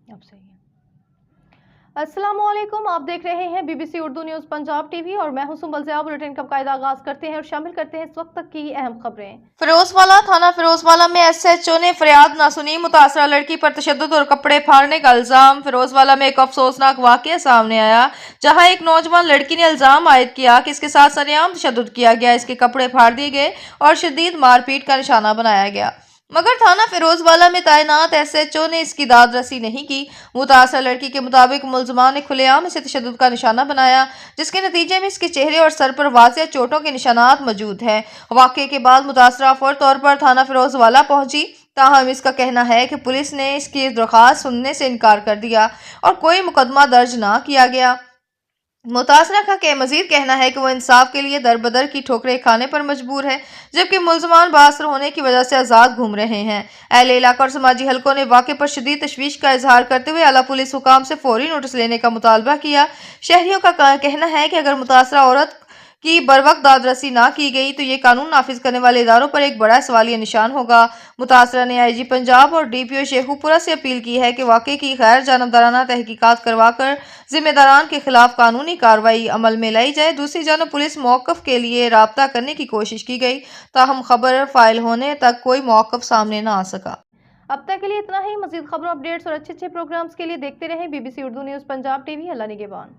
अब सही है। अस्सलामुअलैकुम, आप देख रहे हैं BBC Urdu news Punjab TV और मैं हूं सुंबल ज़िया। बुलेटिन का बाकायदा आगाज करते हैं और शामिल करते हैं इस वक्त तक की अहम खबरें। फिरोजवाला थाना फिरोजवाला में एसएचओ ने फरियाद ना सुनी, मुतासरा लड़की पर तशद्दुद और कपड़े फाड़ने का इल्जाम। फिरोजवाला में एक अफसोसनाक वाकया सामने आया, जहां एक नौजवान लड़की ने इल्जाम आयद किया कि इसके साथ सरेआम तशद्दुद किया गया, इसके कपड़े फाड़ दिए गए और शदीद मारपीट का निशाना बनाया गया, मगर थाना फिरोजवाला में तैनात एसएचओ ने इसकी दादरसी नहीं की। मुतासरा लड़की के मुताबिक मुलजमान ने खुलेआम इसे तशद्दुद का निशाना बनाया, जिसके नतीजे में इसके चेहरे और सर पर वाज़ेह चोटों के निशानात मौजूद हैं। वाक़ये के बाद मुतासरा फौरी तौर पर थाना फिरोजवाला पहुंची, ताहम इसका कहना है कि पुलिस ने इसकी दरख्वास्त सुनने से इनकार कर दिया और कोई मुकदमा दर्ज न किया गया। मुतासरा का मजीद कहना है कि वो इंसाफ के लिए दर बदर की ठोकरें खाने पर मजबूर है, जबकि मुलजमान बासर होने की वजह से आज़ाद घूम रहे हैं। अहले इलाका और समाजी हलकों ने वाक़े पर शदीद तशवीश का इजहार करते हुए आला पुलिस हुकाम से फौरी नोटिस लेने का मुतालबा किया। शहरियों का कहना है कि अगर मुतासरा औरत की बरवक्त दादरसी ना की गई तो ये कानून नाफिज करने वाले इदारों पर एक बड़ा सवालिया निशान होगा। मुतासरा ने आईजी पंजाब और डीपीओ शेखुपुरा से अपील की है कि वाक़े की गैर जानबदाराना तहकीकात करवाकर जिम्मेदारान के खिलाफ कानूनी कार्रवाई अमल में लाई जाए। दूसरी जानब पुलिस मौक़िफ़ के लिए राब्ता करने की कोशिश की गई, ताहम खबर फाइल होने तक कोई मौक़िफ़ सामने न आ सका। अब तक के लिए इतना ही। मजीद खबरों, अपडेट्स और अच्छे प्रोग्राम्स के लिए देखते रहें BBC Urdu news Punjab TV. अल्लाह निगहबान।